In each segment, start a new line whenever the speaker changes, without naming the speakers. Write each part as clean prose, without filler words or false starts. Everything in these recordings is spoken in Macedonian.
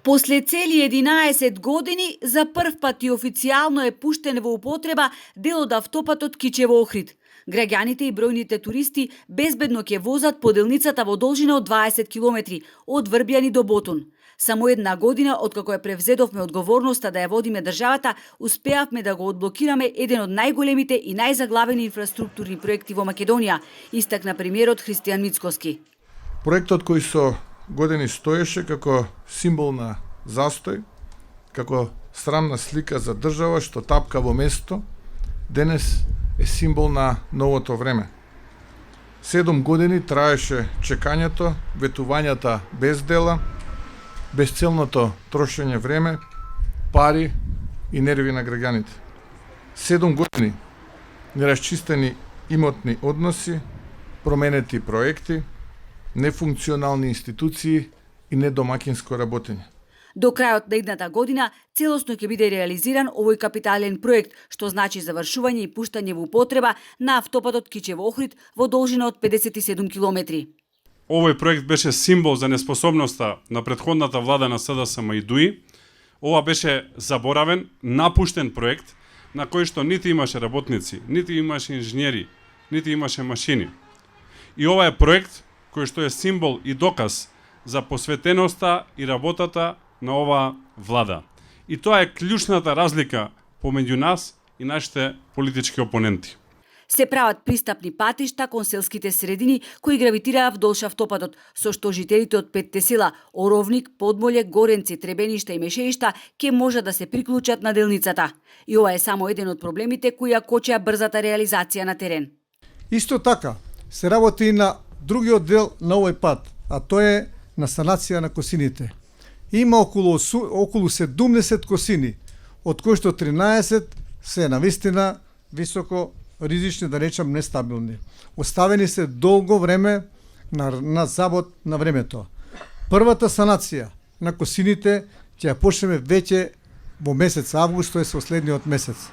После цели 11 години, за прв пат и официјално е пуштен во употреба дел од автопатот Кичево-Охрид. Граѓаните и бројните туристи безбедно ќе возат по делницата во должина од 20 километри, од Врбјани до Ботун. Само една година откако ја превзедовме одговорноста да ја водиме државата, успеавме да го одблокираме еден од најголемите и најзаглавени инфраструктурни проекти во Македонија, истакна премиерот Христијан Мицкоски.
Проектот кој со години стоеше како символ на застој, како срамна слика за држава што тапка во место, денес е символ на новото време. 7 години траеше чекањето, ветувањата без дела, безцелното трошење време, пари и нерви на граѓаните. 7 години нерасчистени имотни односи, променети проекти, нефункционални институции и недомакинско работење.
До крајот на едната година целосно ќе биде реализиран овој капитален проект, што значи завршување и пуштање во употреба на автопатот Кичево-Охрид во должина од 57 километри.
Овој проект беше символ за неспособноста на претходната влада на СДСМ и ДУИ. Ова беше заборавен, напуштен проект на кој што нити имаше работници, нити имаше инженери, нити имаше машини. И ова е проект кој што е символ и доказ за посветеноста и работата на оваа влада. И тоа е клучната разлика помеѓу нас и нашите политички опоненти.
Се прават пристапни патишта кон селските средини кои гравитираа вдолж автопатот, со што жителите од 5 села Оровник, Подмоле, Горенци, Требеништа и Мешеишта ќе можат да се приклучат на делницата. И ова е само еден од проблемите кои ја кочеа брзата реализација на терен.
Исто така се работи и на другиот дел на овој пат, а тоа е на санација на косините. Има околу 70 косини, од кои што 13 се навистина високо ризични, да речам нестабилни. Оставени се долго време на забот на времето. Првата санација на косините ќе ја почнеме веќе во месец август, тоа е последниот месец.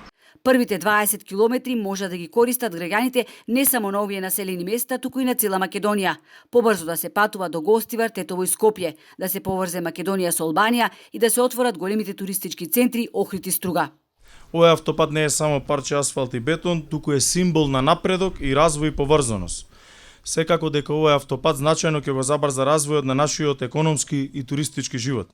Првите 20 километри може да ги користат граѓаните не само на овие населени места, туку и на цела Македонија. Побрзо да се патува до Гостивар, Тетово и Скопје, да се поврзе Македонија со Албанија и да се отворат големите туристички центри Охрид и Струга.
Овој автопат не е само парче асфалт и бетон, туку е символ на напредок и развој и поврзаност. Секако дека овој автопат значајно ќе го забрза развојот на нашиот економски и туристички живот.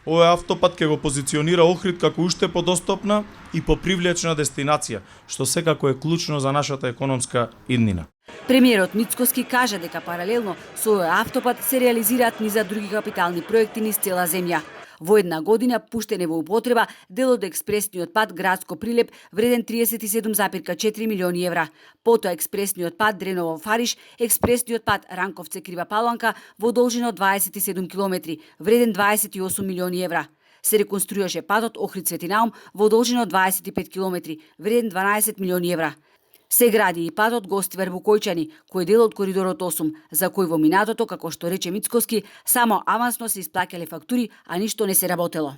Овој автопат ќе го позиционира Охрид како уште подостапна и попривлечна дестинација, што секако е клучно за нашата економска иднина.
Премиерот Мицкоски кажа дека паралелно со овој автопат се реализираат низа други капитални проекти низ цела земја. Во една година пуштен е во употреба дел од експресниот пат Градско Прилеп вреден 37,4 милиони евра. Потоа експресниот пат Дреново-Фариш, експресниот пат Ранковце-Крива Паланка во должина од 27 километри, вреден 28 милиони евра. Се реконструираше патот Охрид-Светинаум во должина од 25 километри, вреден 12 милиони евра. Се гради и патот Гостивар-Вукојчани, кој е дел од коридорот 8, за кој во минатото, како што рече Мицкоски, само авансно се исплаќале фактури, а ништо не се работело.